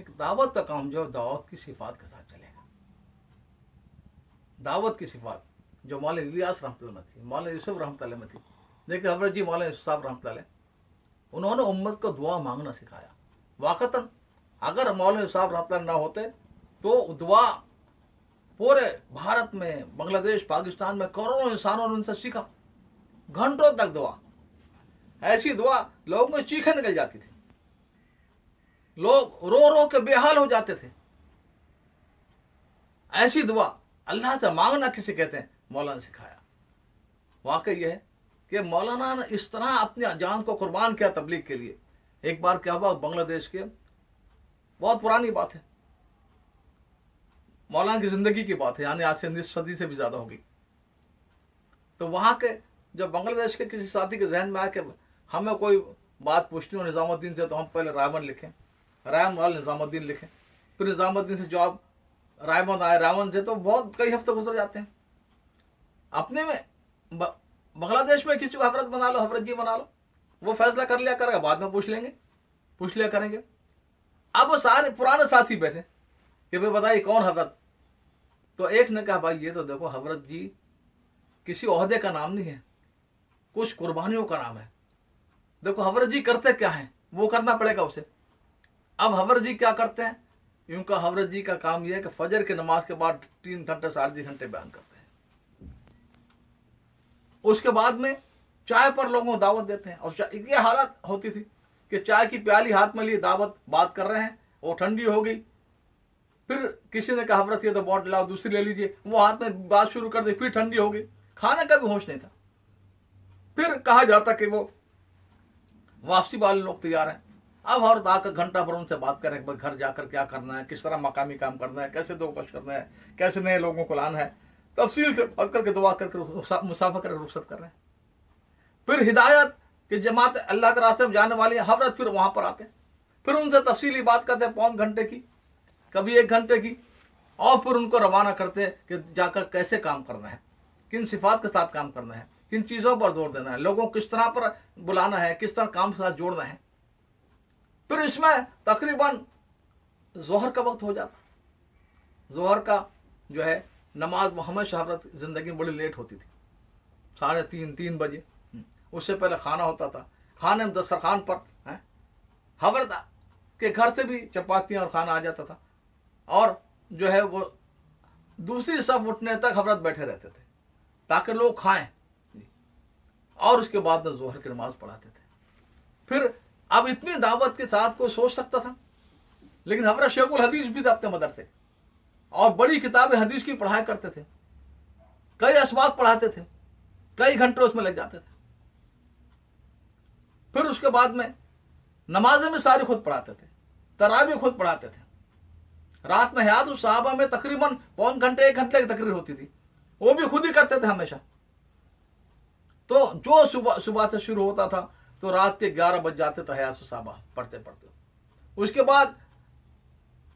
एक दावत का काम जो दावत की सिफात के साथ चलेगा, दावत की सिफात जो मौलाना इलियास रहमतुल्लाह में थी, मौलाना यूसुफ रहमतुल्लाह में थी। देखिए हजरत जी मौलाना यूसुफ साहब रहमतुल्लाह, उन्होंने उम्मत को दुआ मांगना सिखाया। वाकतन अगर मौलाना यूसुफ साहब रहमतुल्लाह ना होते तो दुआ पूरे भारत में, बांग्लादेश, पाकिस्तान में करोड़ों इंसानों ने उनसे सीखा। घंटों तक दुआ, ऐसी दुआ लोगों की चीखें निकल जाती थी, लोग रो रो के बेहाल हो जाते थे। ऐसी दुआ अल्लाह से मांगना किसे कहते हैं, मौलाना ने सिखाया। वाकई यह है कि मौलाना ने इस तरह अपनी जान को कुर्बान किया तबलीग के लिए। एक बार क्या हुआ, बांग्लादेश के, बहुत पुरानी बात है, मौलाना की जिंदगी की बात है, यानी आज से निस्फ सदी से भी ज्यादा होगी। तो वहां के जब बांग्लादेश के किसी साथी के जहन में आया कि हमें कोई बात पूछनी हो निजामुद्दीन से, तो हम पहले रायमन लिखें, रायमन वाले निजामुद्दीन लिखें, फिर निजामुद्दीन से जवाब रायमन आए, रायमन से, तो बहुत कई हफ्ते गुजर जाते हैं। अपने में बांग्लादेश में किसी को हजरत बना लो, हजरत जी बना लो, वो फैसला कर लिया करेगा, बाद में पूछ लिया करेंगे। अब वो सारे पुराने साथी बैठे कि भाई बताइए कौन हजरत। तो एक ने कहा भाई ये तो देखो हजरत जी किसी ओहदे का नाम नहीं है, कुछ कुर्बानियों का नाम है। देखो हजरत जी करते क्या है वो करना पड़ेगा उसे। अब हजरत जी क्या करते हैं, उनका हजरत जी का काम यह है कि फजर की नमाज के बाद 3 घंटे 3.5 घंटे बयान करते हैं। उसके बाद में चाय पर लोगों को दावत देते हैं। और ये हालत होती थी कि चाय की प्याली हाथ में लिए दावत बात कर रहे हैं, वो ठंडी हो गई, फिर किसी ने कहा हजरत ये तो बॉटल लाओ, दूसरी ले लीजिए, वो हाथ में बात शुरू कर दी, फिर ठंडी हो गई, खाने का भी होश नहीं था। फिर कहा जाता कि वो वापसी वाले लोग तैयार हैं। अब हर आकर घंटा भर उनसे बात करें कि घर जाकर क्या करना है, किस तरह मकामी काम करना है, कैसे दो कश करना है, कैसे नए लोगों को लाना है, तफसील से बात करके दुआ करके मुसाफा कर रुखसत कर रहे हैं। फिर हिदायत कि जमात अल्लाह के रास्ते में जाने वाली है, हजरत फिर वहां पर आते हैं, फिर उनसे तफसीली बात करते हैं 1.25 घंटे की, कभी 1 घंटे की, और फिर उनको रवाना करते हैं कि जाकर कैसे काम करना है, किन सिफात के साथ काम करना है, किन चीजों पर जोर देना है, लोगों को किस तरह पर बुलाना है, किस तरह काम के साथ जोड़ना है। फिर इसमें तकरीबन जोहर का वक्त हो जाता। जोहर का जो है नमाज हमेशा हजरत जिंदगी में बड़ी लेट होती थी, 3:30 बजे। उससे पहले खाना होता था, खाने में दस्तरखान पर हजरत के घर से भी चपातियां और खाना आ जाता था, और जो है वो दूसरी सफ उठने तक हजरत बैठे रहते थे ताकि लोग खाएं, और उसके बाद में जोहर की नमाज पढ़ाते थे। फिर अब इतनी दावत के साथ कोई सोच सकता था, लेकिन हजरत शेखुल हदीस भी थे अपने मदरसे, और बड़ी किताबें हदीस की पढ़ाया करते थे, कई असबाक पढ़ाते थे, कई घंटे उसमें लग जाते थे। फिर उसके बाद में नमाजें में सारी खुद पढ़ाते थे, तरावी खुद पढ़ाते थे। रात में हयात उस सहाबा में तकरीबन 1.25 घंटे 1 घंटे की तकरीर होती थी, वो भी खुद ही करते थे हमेशा। तो जो सुबह से शुरू होता था तो रात के 11 बज जाते थे हयात सहाबा पढ़ते पढ़ते। उसके बाद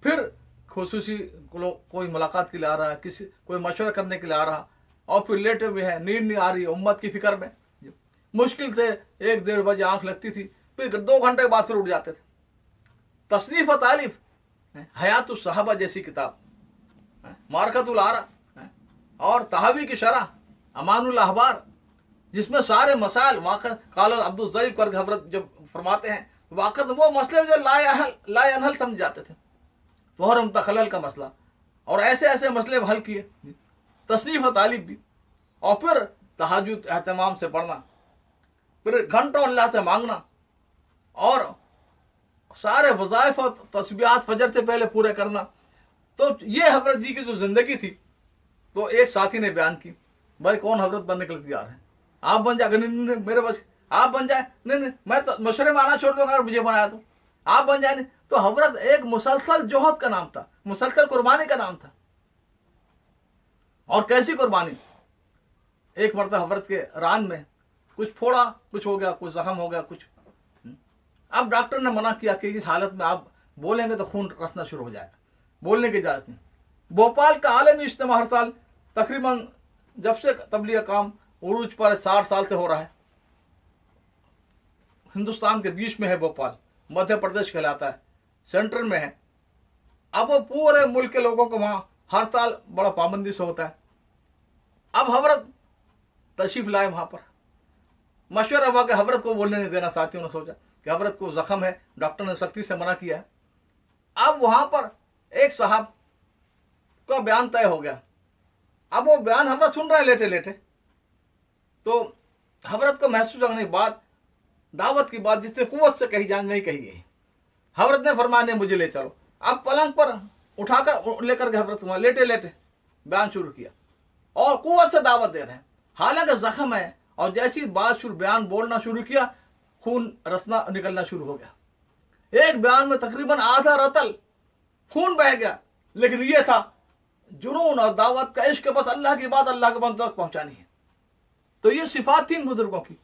फिर खुसूसी कोई मुलाकात के लिए आ रहा है, किसी कोई मशवरा करने के लिए आ रहा, और फिर लेटे हुए हैं, नींद नहीं आ रही, उम्मत की फिक्र में, मुश्किल से 1-1.5 बजे आंख लगती थी, फिर 2 घंटे के बाद फिर उठ जाते थे। तसनीफ तालिफ हयात सहाबा जैसी किताब, मारकतुल आरा और तहावी की शरह अमानुल अहबार, जिसमें सारे मसाइल काल अब्दुल ज़ईफ करके हजरत जब फरमाते हैं, वाकत वो मसले जो लायनहल समझ जाते थे, तोहरम तखलल का मसला, और ऐसे ऐसे मसले हल किए। तसनीफ तालिब भी, और फिर तहज्जुद एहतमाम से पढ़ना, फिर घंटों अल्लाह से मांगना, और सारे वज़ाइफ और तस्बीहात फजर से पहले पूरे करना। तो ये हजरत जी की जो जिंदगी थी, तो एक साथी ने बयान की, भाई कौन हजरत बनने के लिए तैयार है, आप बन जाए। नहीं मेरे बस, आप बन जाए, नहीं मैं तो मशरे में आना छोड़ दूंगा अगर मुझे बनाया तो, आप बन जाए। तो हजरत एक मुसलसल जोहद का नाम था, मुसलसल कुर्बानी का नाम था। और कैसी कुर्बानी, एक मरतबा हजरत के रान में कुछ फोड़ा, कुछ हो गया, कुछ जख्म हो गया, कुछ। अब डॉक्टर ने मना किया कि इस हालत में आप बोलेंगे तो खून रसना शुरू हो जाएगा, बोलने की इजाजत नहीं। भोपाल का आलमी इज्तिमा हर साल तकरीबन जब से तबलीग काम उरूज पर 60 साल से हो रहा है। हिंदुस्तान के बीच में है भोपाल, मध्य प्रदेश कहलाता है, सेंटर में है, अब वो पूरे मुल्क के लोगों को वहां हर साल बड़ा पाबंदी से होता है। अब हजरत तशरीफ लाए वहां पर, मशवरा हुआ कि हजरत को बोलने नहीं देना। साथियों ने सोचा कि हजरत को जख्म है, डॉक्टर ने सख्ती से मना किया है। अब वहां पर एक साहब का बयान तय हो गया। अब वो बयान हजरत सुन रहे हैं लेटे लेटे, तो हजरत को महसूस होने की बात, दावत की बात जितने कुव्वत से कही जान नहीं कही गई। हजरत ने फरमाया मुझे ले चलो। अब पलंग पर उठाकर लेकर के हजरत वहां लेटे लेटे बयान शुरू किया और कुव्वत से दावत दे रहे हैं, हालांकि जख्म है। और जैसी बात शुरू बयान बोलना शुरू किया, खून रसना निकलना शुरू हो गया। एक बयान में तकरीबन आधा रतल खून बह गया, लेकिन यह था जुनून और दावत का इश्क, बस अल्लाह की बात अल्लाह के बंदों तक पहुंचानी है। तो ये सिफात थी इन बुजुर्गों की।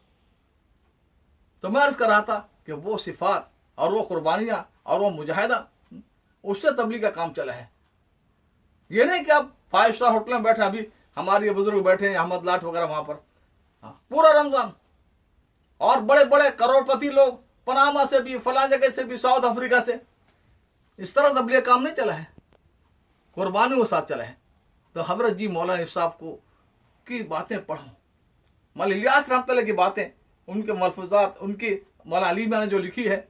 तो मैं अर्ज कर रहा था कि वो सिफात और वो कुर्बानियां और वो मुजाहिदा, उससे तबलीग का काम चला है। ये नहीं कि आप 5 स्टार होटल में बैठे, अभी हमारे ये बुजुर्ग बैठे हैं अहमद लाट वगैरह वहां पर, पूरा रमजान, और बड़े बड़े करोड़पति लोग पनामा से भी, फलां जगह से भी, साउथ अफ्रीका से, इस तरह तबलीग काम नहीं चला है, कुर्बानी के साथ चला है। तो हजरत जी मौलाना साहब को की बातें पढ़ो, मौलाना इलियास रहमतुल्लाह की बातें, उनके मलफूजात, उनकी मौलाना अली ने जो लिखी है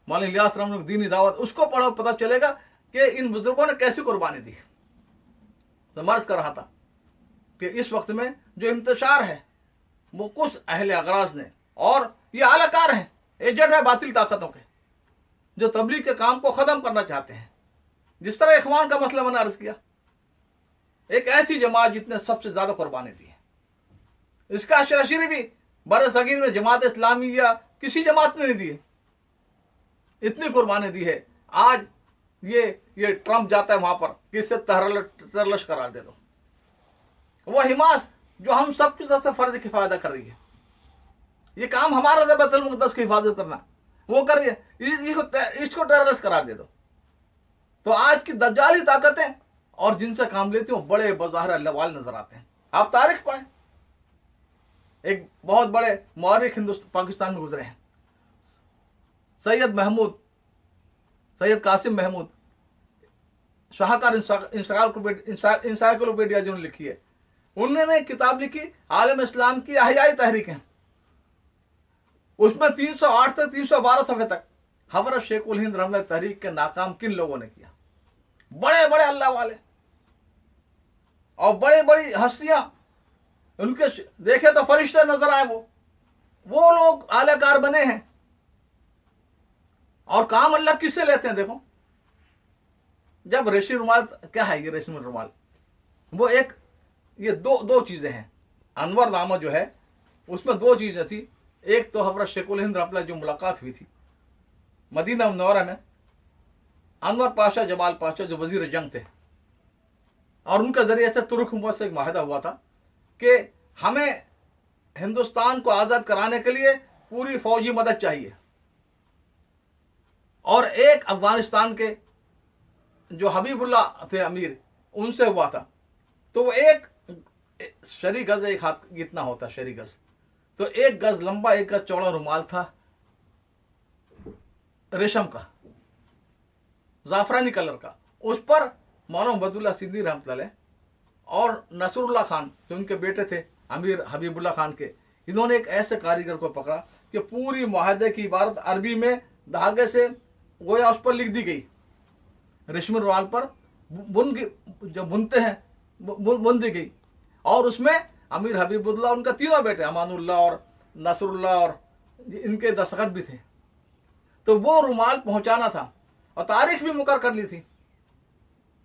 मौलाना इलियास रहमतुल्लाह की दीनी दावत, उसको पढ़ो, पता चलेगा कि इन बुजुर्गों ने कैसी कुर्बानी दी। तो मर्ज कर रहा था कि इस वक्त में जो इंतशार है वो कुछ अहले अगराज ने, और ये आलाकार हैं, एजेंट है बातिल ताकतों के, जो तबलीग के काम को खत्म करना चाहते हैं। जिस तरह इखवान का मसला मैंने अर्ज किया, एक ऐसी जमात जितने सबसे ज्यादा कुर्बानी दी है, इसका अशरशरी भी बर सगीर में जमात इस्लामी या किसी जमात ने नहीं दी है, इतनी कुर्बानी दी है। आज ये ट्रंप जाता है वहां पर कि इससे तरलश करार दे दो। वो हिमास जो हम सबकी तरफ से फर्ज किफायदा कर रही है, ये काम हमारा है बैतुल मुक़द्दस की हिफाजत करना, वो कर रही है, इसको टेररिस्ट करार दे दो। तो आज की दज्जाली ताकतें और जिनसे काम लेती हूं बड़े बज़ाहिर अल्लावाल नजर आते हैं। आप तारीख पढ़ें, एक बहुत बड़े मौरिख हिंदुस्तान पाकिस्तान में गुजरे हैं, सैयद कासिम महमूद, शाहकार इंसाइक्लोपीडिया जिन्होंने लिखी है, उन्होंने किताब लिखी आलम इस्लाम की अहयाई तहरीकें। उसमें 308 से 312 सफ़े तक हज़रत शेख उल हिंद रहमतुल्लाह तहरीक के नाकाम किन लोगों ने किया। बड़े बड़े अल्लाह वाले और बड़ी बड़ी हस्तियां, उनके देखे तो फरिश्ते नजर आए, वो लोग आलाकार बने हैं। और काम अल्लाह किससे लेते हैं? देखो, जब रेशमी रुमाल, क्या है ये रेशमी रुमाल, वो एक, ये दो चीजें हैं। अनवर नामा जो है उसमें 2 चीजें थी। एक तो हज़रत शेख उल हिंद रहमतुल्लाह जो मुलाकात हुई थी मदीना मुनव्वरा में, अनवर पाशा जमाल पाशा जो वजीर जंग थे, और उनके जरिए से तुर्क हुकूमत से एक माहिदा हुआ था कि हमें हिंदुस्तान को आजाद कराने के लिए पूरी फौजी मदद चाहिए। और एक अफगानिस्तान के जो हबीबुल्लाह थे अमीर, उनसे हुआ था। तो वो एक शरी गज, एक हाथ इतना होता शरी गज, तो 1 गज लंबा 1 गज चौड़ा रुमाल था रेशम का, जाफरानी कलर का। उस पर मौलाना उबैदुल्लाह सिंधी रहमतुल्लाह और नसरुल्लाह खान जो उनके बेटे थे अमीर हबीबुल्लाह खान के, इन्होंने एक ऐसे कारीगर को पकड़ा कि पूरी मुआहदे की इबारत अरबी में धागे से गोया उस पर लिख दी गई, रेशमी रुमाल पर जो बुनते हैं बुन दी गई। और उसमें अमीर हबीबुल्लाह, उनका 3 बेटे अमानुल्लाह और नसरुल्लाह और इनके दस्तखत भी थे। तो वो रुमाल पहुंचाना था और तारीख भी मुकर कर ली थी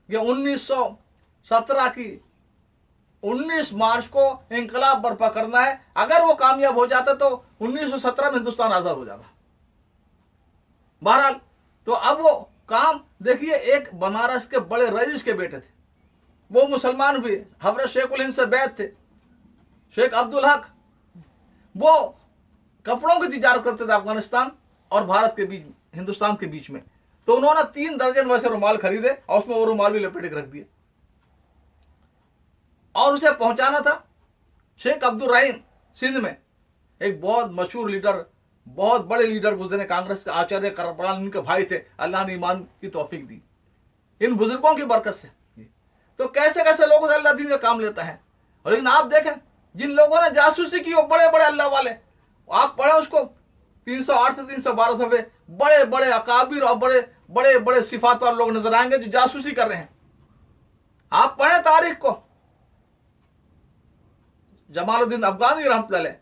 कि 1917 की 19 मार्च को इंकलाब बर्पा करना है। अगर वो कामयाब हो जाता तो 1917 में हिंदुस्तान आजाद हो जाता। बहरहाल, तो अब वो काम देखिए, एक बनारस के बड़े रईस के बेटे थे, वो मुसलमान भी, हज़रत शेख उल हिंद से बैत थे, शेख अब्दुल हक। वो कपड़ों की तिजारत करते थे अफगानिस्तान और भारत के बीच, हिंदुस्तान के बीच में। तो उन्होंने 3 दर्जन वैसे रुमाल खरीदे और उसमें वो रुमाल भी लपेट के रख दिए और उसे पहुंचाना था शेख अब्दुल रहीम सिंध में, एक बहुत मशहूर लीडर, बहुत बड़े लीडर गुजरे कांग्रेस के, आचार्य करबलान उनके भाई थे, अल्लाह ने ईमान की तौफीक दी। इन बुजुर्गों की बरकत से। तो कैसे कैसे लोगों से अल्लाह दीन का काम लेता है। और लेकिन आप देखें जिन लोगों ने जासूसी की, वो बड़े बड़े अल्लाह वाले, आप पढ़े उसको 308 से 312 सफे, बड़े बड़े अकाबिर और बड़े बड़े बड़े सिफात वाले लोग नजर आएंगे जो जासूसी कर रहे हैं। आप पढ़े तारीख को, जमालुद्दीन अफगानी रहमतुल्लाह अलैह,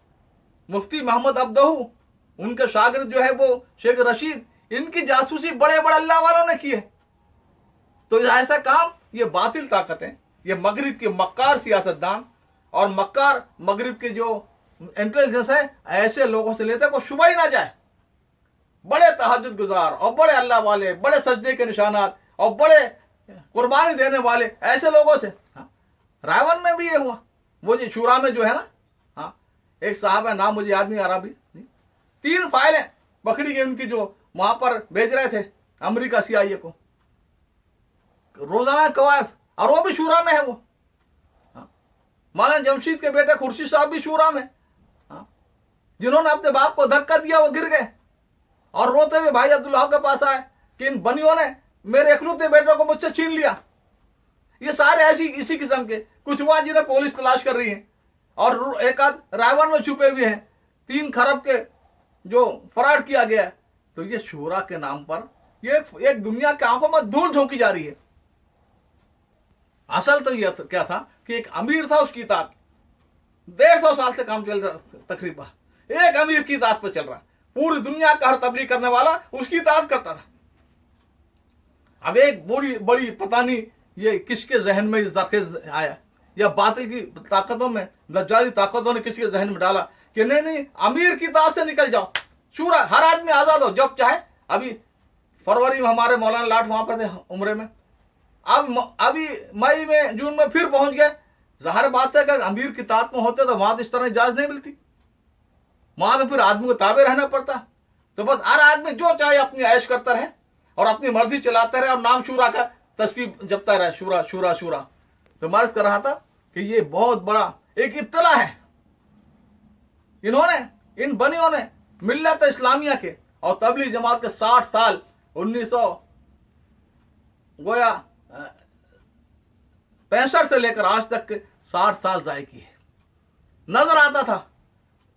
मुफ्ती मोहम्मद अब्दहू, उनके शागिर्द जो है वो शेख रशीद, इनकी जासूसी बड़े बड़े अल्लाह वालों ने की है। तो ऐसा काम, ये बातिल ताकतें, ये मगरिब के मक्कार सियासतदान और मक्कार मगरिब के जो इंटेलिजेंस है, ऐसे लोगों से लेते को शुबा ही ना जाए। बड़े तहज्जुद गुजार और बड़े अल्लाह वाले, बड़े सजदे के निशानात और बड़े कुर्बानी देने वाले ऐसे लोगों से। रायवन में भी ये हुआ, वो जो शूरा में जो है ना, हाँ, एक साहब है, नाम मुझे याद नहीं आ रहा अभी, 3 फाइलें पकड़ी गई उनकी, जो वहां पर भेज रहे थे अमेरिका CIA को, रोजाना कवायफ, और वो भी शूरा में है। वो मौलाना जमशीद के बेटे खुर्शीद साहब भी शूरा में, जिन्होंने अपने बाप को धक्का दिया, वो गिर गए और रोते हुए भाई अब्दुल्लाह के पास आए कि इन बनियों ने मेरे इकलौते बेटे को मुझसे छीन लिया। ये सारे ऐसी इसी किस्म के, कुछ वहां जिन्हें पुलिस तलाश कर रही है और एक आध रायवन में छुपे हुए हैं। 3 खरब के जो फराड किया गया है। तो ये शूरा के नाम पर ये एक दुनिया के आंखों में धूल झोंकी जा रही है। असल तो यह क्या था कि एक अमीर था, उसकी इताअत 150 साल से काम चल रहा, तकरीबन एक अमीर की इताअत पर चल रहा, पूरी दुनिया का हर तबलीग करने वाला उसकी इताअत करता था। अब एक बड़ी बड़ी पता नहीं ये किसके जहन में जरखेज आया, या बातिल की ताकतों में, दज्जाली ताकतों ने किसके जहन में डाला कि नहीं नहीं, अमीर की इताअत से निकल जाओ, शूरा, हर आदमी आजाद हो जब चाहे। अभी फरवरी में हमारे मौलाना लाट वहां पर थे उम्रे में, अब अभी मई में जून में फिर पहुंच गए। जाहिर बात है कि अमीर की इताअत में होते तो वहां तो इस तरह इजाजत नहीं मिलती, वहां तो फिर आदमी को ताबे रहना पड़ता। तो बस हर आदमी जो चाहे अपनी ऐश करता रहे और अपनी मर्जी चलाता रहे और नाम शूरा का तस्बीह जपता रहे, शूरा शूरा शूरा। तो मैं अर्ज कर रहा था कि ये बहुत बड़ा एक इब्तला है। इन्होंने, इन बनियों ने मिल्लत इस्लामिया के और तबलीग जमात के 60 साल 1965 से लेकर आज तक के 60 साल जाए किए। नजर आता था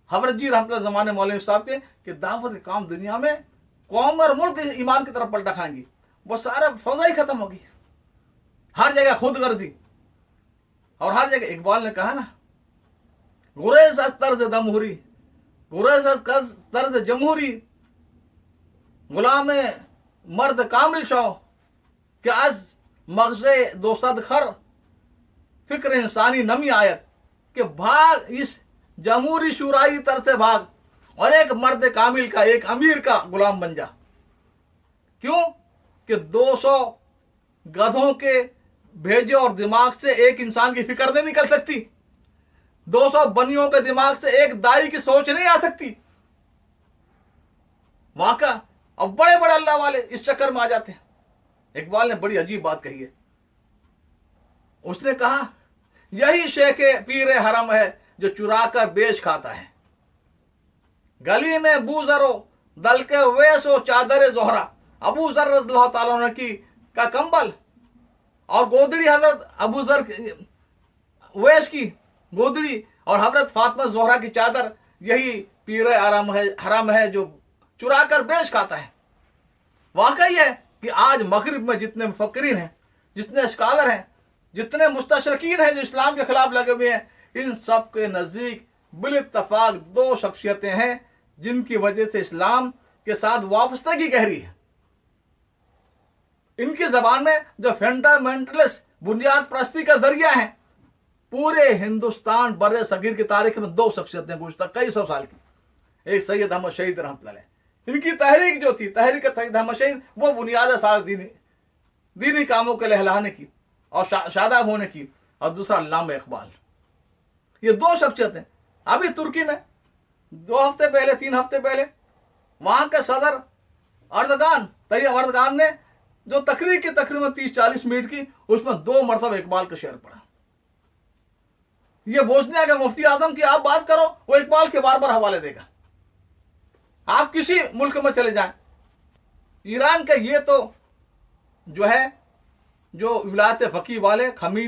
हजरत जी रहमतुल्लाह जमाने मौलवी साहब के कि दावत काम दुनिया में कौम और मुल्क ईमान की तरफ पलटा खाएंगी, वो सारा फौजा ही खत्म होगी। हर जगह खुद गर्जी और हर जगह, इकबाल ने कहा ना, गुरेज अज तर्ज दमहूरी, गुरेज अज तर्ज जमहूरी, गुलाम मर्द कामिल शौ कि आज मगज़े 200 खर फिक्र इंसानी नमी आयत, कि भाग इस जमहूरी शुराई तरसे भाग और एक मर्द कामिल का, एक अमीर का गुलाम बन जा। क्यों कि 200 गधों के भेजे और दिमाग से एक इंसान की फिक्र नहीं निकल सकती, 200 बनियों के दिमाग से एक दाई की सोच नहीं आ सकती। वाका अब बड़े बड़े अल्लाह वाले इस चक्कर में आ जाते हैं। इकबाल ने बड़ी अजीब बात कही है, उसने कहा यही शेख पीर हरम है जो चुरा कर बेच खाता है, गली में बूजरो दल के वेसो चादर जोहरा, अबू जर रज़ियल्लाहु ताला अन्हु की का कंबल और गोदड़ी हजरत अबू जर वेस की गोदड़ी और हजरत फातिमा जोहरा की चादर, यही पीर हरम है जो चुरा कर बेच खाता है। वाकई है कि आज मगरिब में जितने मुफक्किरीन हैं, जितने स्कॉलर हैं, जितने मुस्तशरकीन हैं जो इस्लाम के खिलाफ लगे हुए हैं, इन सब के नजदीक बिल-इत्तफाक 2 शख्सियतें हैं जिनकी वजह से इस्लाम के साथ वाबस्तगी गहरी है। इनकी जबान में जो फंडामेंटलिस्ट बुनियाद परस्ती का जरिया है, पूरे हिंदुस्तान बर्रे सगीर की तारीख में 2 शख्सियतें गुज़श्ता कई सौ साल की, एक सैयद अहमद शहीद रहमतुल्लाह अलैह, इनकी तहरीक जो थी, तहरीक सैयद अहमद शहीद, वो बुनियाद है सारे दीनी कामों के लहलाने की और शादाब होने की, और दूसरा अल्लामा इकबाल। ये 2 शख्सियतें अभी तुर्की में 2 हफ्ते पहले, 3 हफ्ते पहले वहां के सदर तैयब अर्दगान ने जो तकरीर की तकरीबन 30-40 मिनट की, उसमें 2 मरतबा इकबाल का शेर पढ़ा। ये बोस्निया के मुफ्ती आजम की आप बात करो, वो इकबाल के बार बार हवाले देगा। आप किसी मुल्क में चले जाएं, ईरान के ये तो जो है जो विलायत फ़कीह वाले खमीस